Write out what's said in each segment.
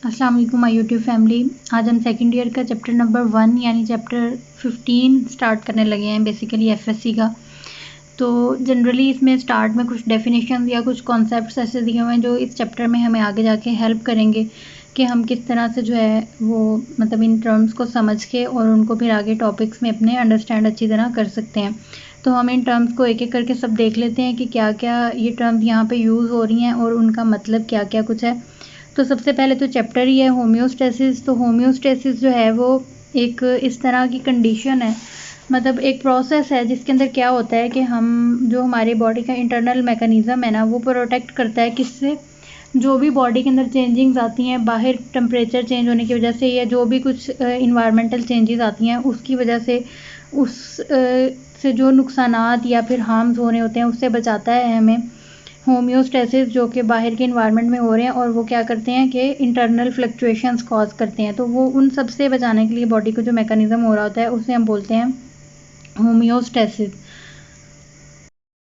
अस्सलाम वालेकुम my YouTube family. आज हम सेकंड ईयर का चैप्टर नंबर 1 यानी चैप्टर 15 स्टार्ट करने लगे हैं, बेसिकली एफएससी का। तो जनरली इसमें स्टार्ट में कुछ डेफिनेशन या कुछ कॉन्सेप्ट्स ऐसे दिए हुए हैं जो इस चैप्टर में हमें आगे जाके हेल्प करेंगे कि हम किस तरह से जो है वो मतलब इन टर्म्स को समझ के और उनको फिर आगे टॉपिक्स में अपने अंडरस्टैंड अच्छी तरह कर सकते हैं। तो हम इन टर्म्स को एक एक करके सब देख लेते हैं कि क्या क्या ये टर्म्स यहाँ पे यूज़ हो रही हैं और उनका मतलब क्या क्या कुछ है। तो सबसे पहले तो चैप्टर ही है होम्योस्टेसिस। तो होम्योस्टेसिस जो है वो एक इस तरह की कंडीशन है, मतलब एक प्रोसेस है जिसके अंदर क्या होता है कि हम जो हमारी बॉडी का इंटरनल मैकेनिज़्म है ना वो प्रोटेक्ट करता है किससे, जो भी बॉडी के अंदर चेंजिंग्स आती हैं बाहर टेम्परेचर चेंज होने की वजह से या जो भी कुछ इन्वायरमेंटल चेंजेस आती हैं उसकी वजह से से जो नुकसानात या फिर हार्म्स होने होते हैं उससे बचाता है हमें। होम्योस्टेसिस जो कि बाहर के इन्वायरमेंट में हो रहे हैं और वो क्या करते हैं कि इंटरनल फ्लक्चुएशंस कॉज करते हैं, तो वो उन सब से बचाने के लिए बॉडी को जो मैकेनिज़्म हो रहा होता है उसे हम बोलते हैं होम्योस्टेसिस।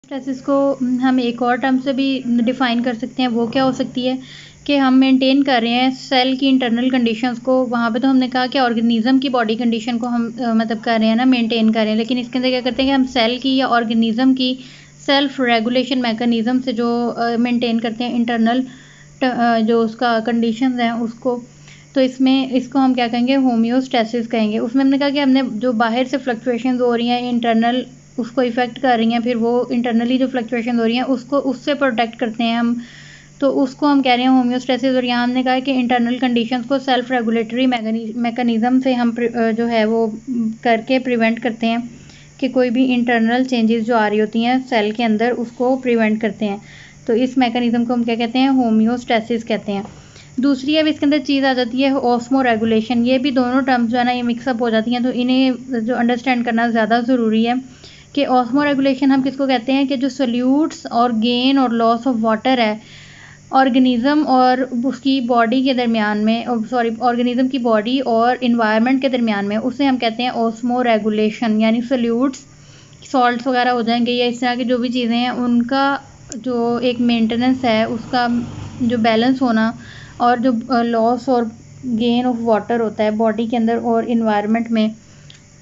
स्टेसिस को हम एक और टर्म से भी डिफ़ाइन कर सकते हैं। वो क्या हो सकती है कि हम मेंटेन कर रहे हैं सेल की इंटरनल कंडीशंस को। वहाँ पे तो हमने कहा कि ऑर्गेनिज़म की बॉडी कंडीशन को हम मतलब कर रहे हैं ना, मेंटेन कर रहे हैं, लेकिन इसके अंदर क्या करते हैं कि हम सेल की या ऑर्गेनिज़म की सेल्फ रेगुलेशन मैकेनिज़्म से जो मेंटेन करते हैं इंटरनल जो उसका कंडीशंस हैं उसको। तो इसमें इसको हम क्या कहेंगे, होम्योस्टेसिस कहेंगे। उसमें हमने कहा कि हमने जो बाहर से फ्लक्चुएशंस हो रही हैं इंटरनल उसको इफ़ेक्ट कर रही हैं, फिर वो इंटरनली जो फ्लक्चुएशन हो रही हैं उसको उससे प्रोटेक्ट करते हैं हम, तो उसको हम कह रहे हैं होम्योस्टेसिस। और यहाँ हमने कहा है कि इंटरनल कंडीशंस को सेल्फ रेगुलेटरी मैकेनिज़्म से हम जो है वो करके प्रिवेंट करते हैं कि कोई भी इंटरनल चेंजेस जो आ रही होती हैं सेल के अंदर उसको प्रिवेंट करते हैं। तो इस मैकेनिज़्म को हम क्या कहते हैं, होम्योस्टेसिस कहते हैं। दूसरी अब इसके अंदर चीज़ आ जाती है ऑस्मो रेगुलेशन। ये भी दोनों टर्म्स जो है ना ये मिक्सअप हो जाती हैं, तो इन्हें जो अंडरस्टैंड करना ज़्यादा ज़रूरी है कि ऑस्मो रेगुलेशन हम किसको कहते हैं कि जो सोल्यूट्स और गेन और लॉस ऑफ वाटर है ऑर्गेनिज़म और उसकी बॉडी के दरमियान में, ऑर्गेनिज़म की बॉडी और इन्वायरमेंट के दरमियान में, उसे हम कहते हैं ऑस्मो रेगुलेशन। यानी सोल्यूट्स सॉल्ट्स वगैरह हो जाएंगे या इस तरह की जो भी चीज़ें हैं उनका जो एक मेंटेनेंस है उसका जो बैलेंस होना और जो लॉस और गेन ऑफ वाटर होता है बॉडी के अंदर और इन्वायरमेंट में,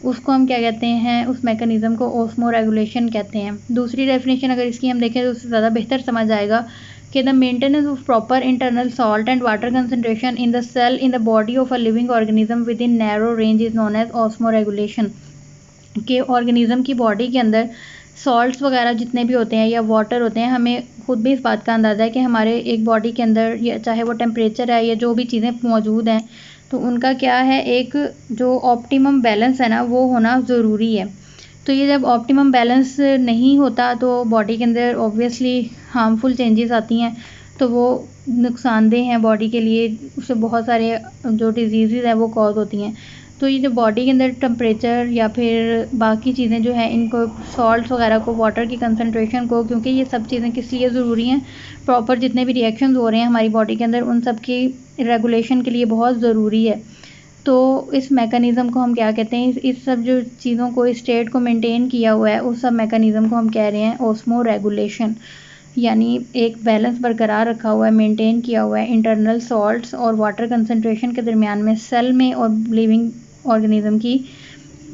उसको हम क्या कहते हैं, उस मैकेनिज़्म को ऑस्मो रेगुलेशन कहते हैं। दूसरी डेफिनेशन अगर इसकी हम देखें तो उससे ज़्यादा बेहतर समझ आएगा कि the maintenance of proper internal salt and water concentration in the cell in the body of a living organism within narrow range is known as osmoregulation. के ऑर्गेनिज़म की बॉडी के अंदर सॉल्ट्स वगैरह जितने भी होते हैं या वाटर होते हैं, हमें खुद भी इस बात का अंदाज़ा है कि हमारे एक बॉडी के अंदर या चाहे वो टेम्परेचर है या जो भी चीज़ें मौजूद हैं तो उनका क्या है, एक जो ऑप्टिमम बैलेंस है ना वो होना ज़रूरी है। तो ये जब ऑप्टिमम बैलेंस नहीं होता तो बॉडी के अंदर ऑब्वियसली हार्मफुल चेंजेस आती हैं, तो वो नुकसानदेह हैं बॉडी के लिए, उससे बहुत सारे जो डिजीज़ हैं वो कॉज होती हैं। तो ये जो बॉडी के अंदर टेम्परेचर या फिर बाकी चीज़ें जो हैं इनको सॉल्ट्स वगैरह को, वाटर की कंसनट्रेशन को, क्योंकि ये सब चीज़ें किस लिए ज़रूरी हैं, प्रॉपर जितने भी रिएक्शंस हो रहे हैं हमारी बॉडी के अंदर उन सब की रेगुलेशन के लिए बहुत ज़रूरी है। तो इस मैकेनिज़्म को हम क्या कहते हैं, इस सब जो चीज़ों को, इस स्टेट को मेंटेन किया हुआ है उस सब मैकेनिज़्म को हम कह रहे हैं ऑस्मो रेगुलेशन। यानी एक बैलेंस बरकरार रखा हुआ है, मेंटेन किया हुआ है इंटरनल सॉल्ट्स और वाटर कंसनट्रेशन के दरमियान में सेल में और लिविंग ऑर्गेनिज्म की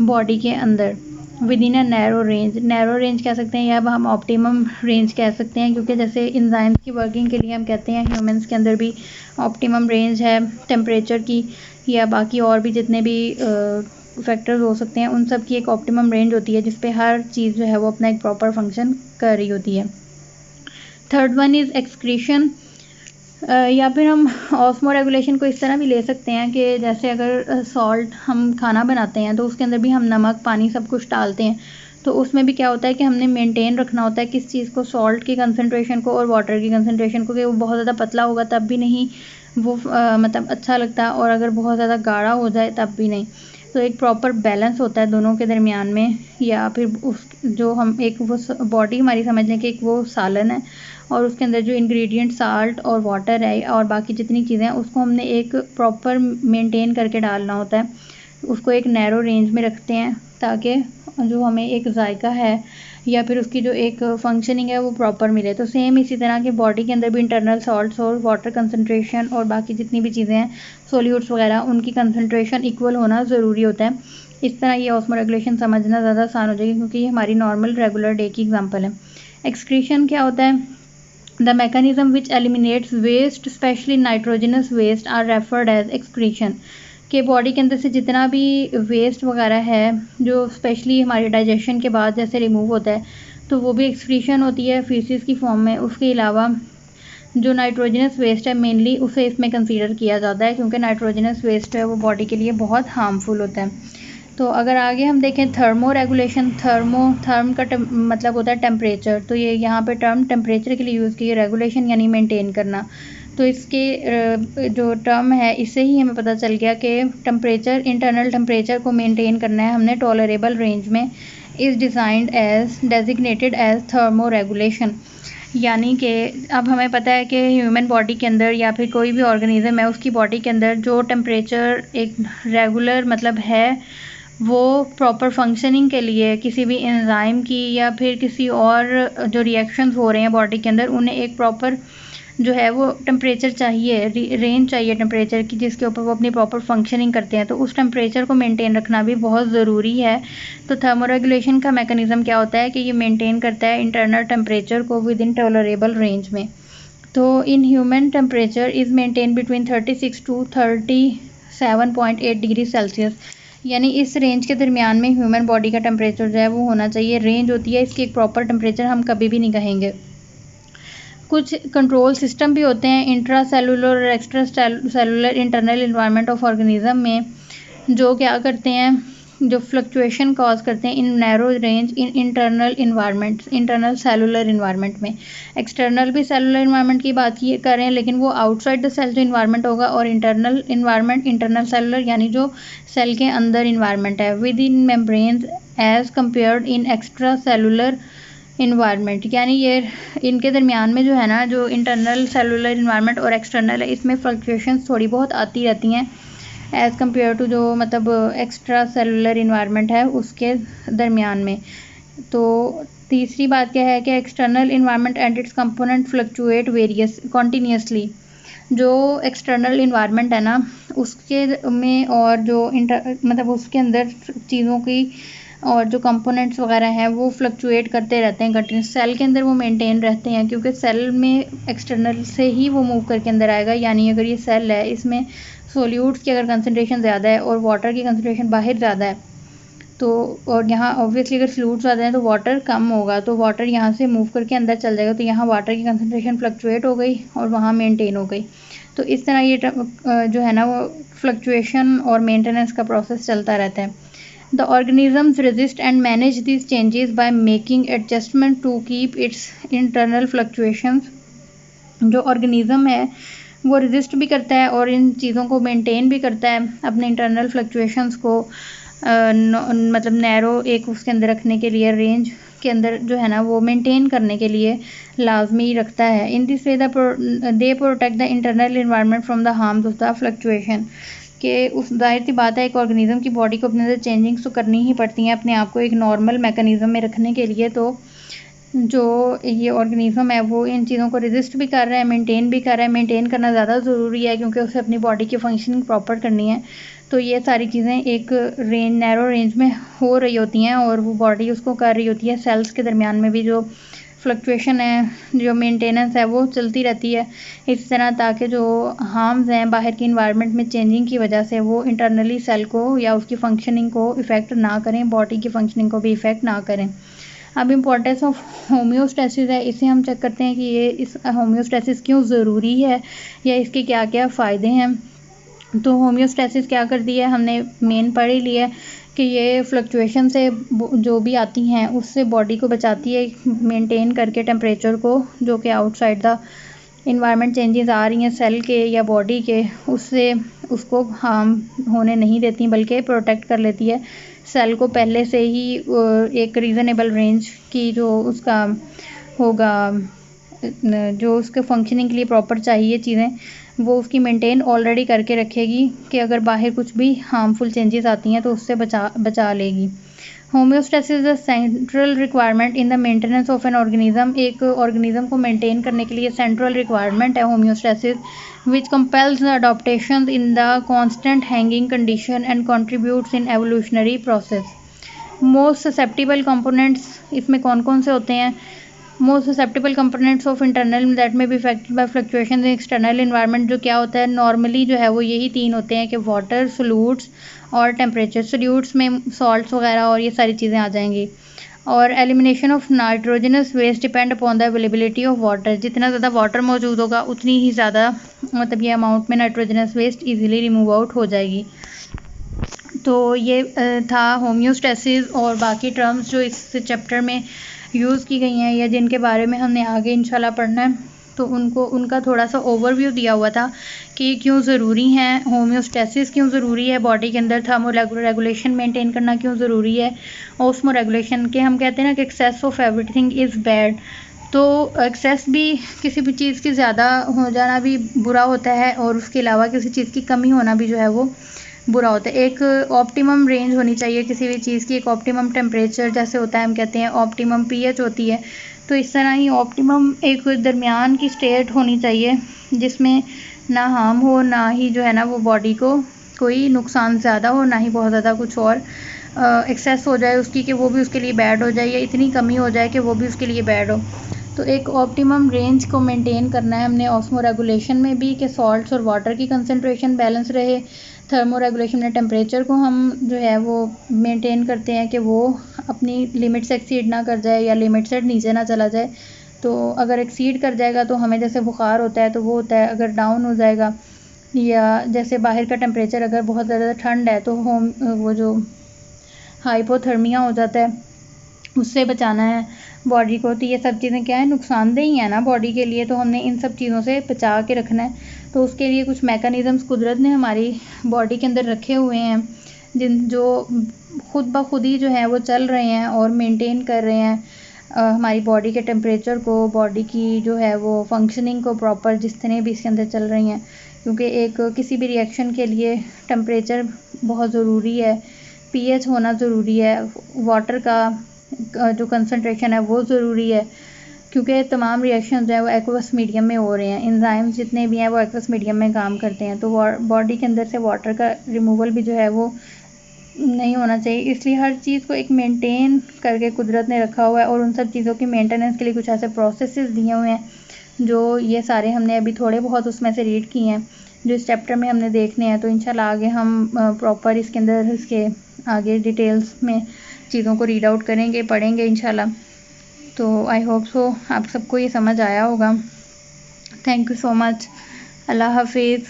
बॉडी के अंदर with in a narrow range. Narrow range कह सकते हैं या अब हम ऑप्टिमम रेंज कह सकते हैं, क्योंकि जैसे इंजाइम्स की वर्किंग के लिए हम कहते हैं ह्यूमंस के अंदर भी ऑप्टिमम रेंज है टेम्परेचर की, या बाकी और भी जितने भी फैक्टर्स हो सकते हैं उन सब की एक ऑप्टिमम रेंज होती है जिस पे हर चीज़ जो है वो अपना एक प्रॉपर फंक्शन कर रही होती है। थर्ड वन इज़ एक्सक्रीशन, या फिर हम ऑस्मो रेगुलेशन को इस तरह भी ले सकते हैं कि जैसे अगर सॉल्ट हम खाना बनाते हैं तो उसके अंदर भी हम नमक पानी सब कुछ डालते हैं, तो उसमें भी क्या होता है कि हमने मेंटेन रखना होता है किस चीज़ को, सॉल्ट की कंसनट्रेशन को और वाटर की कंसनट्रेशन को, कि वो बहुत ज़्यादा पतला होगा तब भी नहीं वो मतलब अच्छा लगता, और अगर बहुत ज़्यादा गाढ़ा हो जाए तब भी नहीं। तो एक प्रॉपर बैलेंस होता है दोनों के दरमियान में, या फिर उस जो हम एक वो बॉडी हमारी समझ लें कि एक वो सालन है और उसके अंदर जो इंग्रेडिएंट साल्ट और वाटर है और बाकी जितनी चीज़ें हैं उसको हमने एक प्रॉपर मेंटेन करके डालना होता है, उसको एक नैरो रेंज में रखते हैं ताकि जो हमें एक जायका है या फिर उसकी जो एक फंक्शनिंग है वो प्रॉपर मिले। तो सेम इसी तरह के बॉडी के अंदर भी इंटरनल सॉल्ट्स और वाटर कंसनट्रेशन और बाकी जितनी भी चीज़ें हैं सॉल्यूट्स वगैरह उनकी कंसनट्रेशन इक्वल होना ज़रूरी होता है। इस तरह ये ऑस्मो रेगुलेशन समझना ज़्यादा आसान हो जाएगी क्योंकि ये हमारी नॉर्मल रेगुलर डे की एग्जांपल है। एक्सक्रीशन क्या होता है? The mechanism which eliminates waste specially nitrogenous waste are referred as excretion. के बॉडी के अंदर से जितना भी वेस्ट वगैरह है जो स्पेशली हमारे डाइजेशन के बाद जैसे रिमूव होता है तो वो भी एक्सक्रीशन होती है फीसिस की फॉर्म में। उसके अलावा जो नाइट्रोजनस वेस्ट है मेनली उसे इसमें कंसीडर किया जाता है क्योंकि नाइट्रोजनस वेस्ट है वो बॉडी के लिए बहुत हार्मफुल होता है। तो अगर आगे हम देखें थर्मो रेगुलेशन, थर्म का मतलब होता है टेम्परेचर। तो ये यहाँ पे टर्म टेम्परेचर के लिए यूज़ की है, रेगुलेशन यानी मेंटेन करना। तो इसके जो टर्म है इससे ही हमें पता चल गया कि टेम्परेचर, इंटरनल टेम्परेचर को मेंटेन करना है हमने टॉलरेबल रेंज में, is designed as designated as thermoregulation. यानी कि अब हमें पता है कि ह्यूमन बॉडी के अंदर या फिर कोई भी ऑर्गेनिज्म है उसकी बॉडी के अंदर जो टेम्परेचर एक रेगुलर मतलब है वो प्रॉपर फंक्शनिंग के लिए किसी भी एंजाइम की या फिर किसी और जो रिएक्शंस हो रहे हैं बॉडी के अंदर उन्हें एक प्रॉपर जो है वो टेम्परेचर चाहिए, रेंज चाहिए टेम्परेचर की जिसके ऊपर वो अपनी प्रॉपर फंक्शनिंग करते हैं। तो उस टेम्परेचर को मेंटेन रखना भी बहुत ज़रूरी है। तो थर्मोरेगुलेशन का मैकेनिज़्म क्या होता है कि ये मेंटेन करता है इंटरनल टेम्परेचर को विद इन टॉलरेबल रेंज में। तो in human temperature is maintain between 36 to 37.8 degree Celsius. यानी इस रेंज के दरमियान में ह्यूमन बॉडी का टेम्परेचर जो है वो होना चाहिए। रेंज होती है इसकी एक प्रॉपर टेम्परेचर हम कभी भी नहीं कहेंगे। कुछ कंट्रोल सिस्टम भी होते हैं इंट्रा सेलुलर और extra cellular internal environment of organism में जो क्या करते हैं, जो फ्लक्चुएशन कॉज करते हैं इन narrow range in internal environment, internal cellular environment में। एक्सटर्नल भी सेलुलर इन्वायरमेंट की बात कर रहे हैं लेकिन वो आउटसाइड द सेल जो इन्वायरमेंट होगा, और इंटरनल इन्वायरमेंट इंटरनल सेलुलर यानी जो सेल के अंदर इन्वायरमेंट है within membranes as compared in extra cellular environment. यानी ये इनके दरमियान में जो है ना, जो इंटरनल सेलुलर इन्वायरमेंट और एक्सटर्नल है इसमें फ्लक्चुएशंस थोड़ी बहुत आती रहती हैं एज़ कम्पेयर टू जो मतलब एक्स्ट्रा सेलुलर इन्वायरमेंट है उसके दरमियान में। तो तीसरी बात क्या है कि external environment and it's component fluctuate various continuously. जो एक्सटर्नल इन्वायरमेंट है ना उसके में और जो मतलब उसके अंदर चीज़ों की और जो कंपोनेंट्स वगैरह हैं वो फ्लक्चुएट करते रहते हैं कंटिन्यूस। सेल के अंदर वो मेंटेन रहते हैं क्योंकि सेल में एक्सटर्नल से ही वो मूव करके अंदर आएगा। यानी अगर ये सेल है इसमें सोल्यूट्स की अगर कंसनट्रेशन ज़्यादा है और वाटर की कंसनट्रेशन बाहर ज़्यादा है तो, और यहाँ ऑब्वियसली अगर सोल्यूट्स ज़्यादा हैं तो वाटर कम होगा, तो वाटर यहाँ से मूव करके अंदर चल जाएगा। तो यहाँ वाटर की कंसनट्रेशन फ्लक्चुएट हो गई और वहाँ मेंटेन हो गई। तो इस तरह ये जो है ना वो फ्लक्चुएशन और मेंटेनेंस का प्रोसेस चलता रहता है। The organisms resist and manage these changes by making adjustment to keep its internal fluctuations। जो ऑर्गेनिज़म है वो रेजिस्ट भी करता है और इन चीज़ों को मेंटेन भी करता है अपने इंटरनल फ्लक्चुएशंस को मतलब नैरो एक उसके अंदर रखने के लिए, रेंज के अंदर जो है ना वो मेंटेन करने के लिए लाजमी रखता है। In this way they protect the internal environment from the harms of the fluctuation. कि उस जाहिर सी बात है एक ऑर्गेनिज़म की बॉडी को अपने अंदर चेंजिंग्स तो करनी ही पड़ती हैं अपने आप को एक नॉर्मल मैकेनिज़्म में रखने के लिए। तो जो ये ऑर्गेनिज़म है वो इन चीज़ों को रेजिस्ट भी कर रहा है, मेंटेन भी कर रहा है। मेंटेन करना ज़्यादा ज़रूरी है क्योंकि उसे अपनी बॉडी की फंक्शनिंग प्रॉपर करनी है। तो ये सारी चीज़ें एक रेंज, नैरो रेंज में हो रही होती हैं और वो बॉडी उसको कर रही होती है। सेल्स के दरमियान में भी जो फ्लक्चुएशन है, जो मेंटेनेंस है वो चलती रहती है इस तरह, ताकि जो हार्म्स हैं बाहर की इन्वायरमेंट में चेंजिंग की वजह से वो इंटरनली सेल को या उसकी फंक्शनिंग को इफ़ेक्ट ना करें, बॉडी की फंक्शनिंग को भी इफ़ेक्ट ना करें। अब इम्पोर्टेंस ऑफ होम्योस्टेसिस है, इसे हम चेक करते हैं कि ये इस होम्योस्टेसिस क्यों ज़रूरी है या इसके क्या क्या फ़ायदे हैं। तो होम्योस्टेसिस क्या करती है हमने मेन पढ़ ही लिया कि ये फ्लक्चुएशन से जो भी आती हैं उससे बॉडी को बचाती है, मेंटेन करके टेम्परेचर को, जो कि आउटसाइड द इन्वायरमेंट चेंजेस आ रही हैं सेल के या बॉडी के, उससे उसको हार्म होने नहीं देती बल्कि प्रोटेक्ट कर लेती है सेल को पहले से ही। एक रीज़नेबल रेंज की जो उसका होगा, जो उसके फंक्शनिंग के लिए प्रॉपर चाहिए चीज़ें वो उसकी मेंटेन ऑलरेडी करके रखेगी कि अगर बाहर कुछ भी हार्मफुल चेंजेस आती हैं तो उससे बचा लेगी। Homeostasis is a central requirement in the maintenance of an organism. एक ऑर्गेनिज्म को मेंटेन करने के लिए सेंट्रल रिक्वायरमेंट है homeostasis, which compels the adaptation in the constant changing condition and contributes in evolutionary process. Most susceptible components इसमें कौन कौन से होते हैं? Most susceptible components of internal that may be affected by fluctuation in external environment, जो क्या होता है नॉर्मली जो है वो यही तीन होते हैं कि वाटर, सोल्यूट्स और टेम्परेचर। सोल्यूट्स में सॉल्ट्स वगैरह और ये सारी चीज़ें आ जाएंगी। और elimination of nitrogenous waste depend upon the availability of water. जितना ज़्यादा वाटर मौजूद होगा उतनी ही ज़्यादा मतलब ये अमाउंट में nitrogenous waste easily remove out हो जाएगी। तो ये था होम्योस्टेसिस, और बाकी टर्म्स जो इस चैप्टर में यूज़ की गई हैं या जिनके बारे में हमने आगे इंशाल्लाह पढ़ना है, तो उनका थोड़ा सा ओवरव्यू दिया हुआ था कि क्यों ज़रूरी है होम्योस्टेसिस, क्यों ज़रूरी है बॉडी के अंदर, थर्मो रेगुलेशन मेंटेन करना क्यों ज़रूरी है, ऑस्मो रेगुलेशन के हम कहते हैं ना कि excess of everything is bad. तो एक्सेस भी किसी भी चीज़ की ज़्यादा हो जाना भी बुरा होता है, और उसके अलावा किसी चीज़ की कमी होना भी जो है वो बुरा होता है। एक ऑप्टिमम रेंज होनी चाहिए किसी भी चीज़ की, एक ऑप्टिमम टेम्परेचर जैसे होता है हम कहते हैं ऑप्टिमम पीएच होती है, तो इस तरह ही ऑप्टिमम एक दरमियान की स्टेट होनी चाहिए जिसमें ना हार्म हो, ना ही जो है ना वो बॉडी को कोई नुकसान ज़्यादा हो, ना ही बहुत ज़्यादा कुछ और एक्सेस हो जाए उसकी कि वो भी उसके लिए बैड हो जाए, या इतनी कमी हो जाए कि वो भी उसके लिए बैड हो। तो एक ऑप्टिमम रेंज को मेंटेन करना है हमने ऑस्मो रेगुलेशन में भी कि सॉल्ट्स और वाटर की कंसंट्रेशन बैलेंस रहे। थर्मो रेगुलेशन में टेम्परेचर को हम जो है वो मेंटेन करते हैं कि वो अपनी लिमिट से एक्सीड ना कर जाए या लिमिट से नीचे ना चला जाए। तो अगर एक्सीड कर जाएगा तो हमें जैसे बुखार होता है तो वो होता है, अगर डाउन हो जाएगा या जैसे बाहर का टेम्परेचर अगर बहुत ज़्यादा ठंड है तो वो जो हाइपोथर्मिया हो जाता है, उससे बचाना है बॉडी को। तो ये सब चीज़ें क्या है, नुकसानदेह ही है ना बॉडी के लिए, तो हमने इन सब चीज़ों से बचा के रखना है। तो उसके लिए कुछ मैकेनिज़म्स कुदरत ने हमारी बॉडी के अंदर रखे हुए हैं जो खुद ब खुद ही जो है वो चल रहे हैं और मेंटेन कर रहे हैं हमारी बॉडी के टेम्परेचर को, बॉडी की जो है वो फंक्शनिंग को प्रॉपर, जितने भी इसके अंदर चल रही हैं। क्योंकि एक किसी भी रिएक्शन के लिए टेम्परेचर बहुत ज़रूरी है, पीएच होना ज़रूरी है, वाटर का जो कंसंट्रेशन है वो ज़रूरी है, क्योंकि तमाम रिएक्शन जो है वो एक्वस मीडियम में हो रहे हैं। एंजाइम्स जितने भी हैं वो एक्वस मीडियम में काम करते हैं, तो बॉडी के अंदर से वाटर का रिमूवल भी जो है वो नहीं होना चाहिए। इसलिए हर चीज़ को एक मेंटेन करके कुदरत ने रखा हुआ है, और उन सब चीज़ों की मेंटेनेंस के लिए कुछ ऐसे प्रोसेसेस दिए हुए हैं जो ये सारे हमने अभी थोड़े बहुत उसमें से रीड किए हैं जो इस चैप्टर में हमने देखने हैं। तो इंशाल्लाह आगे हम प्रॉपर इसके अंदर इसके आगे डिटेल्स में चीज़ों को रीड आउट करेंगे, पढ़ेंगे इंशाल्लाह। तो आई होप सो आप सबको ये समझ आया होगा। Thank you so much. अल्लाह हाफिज़।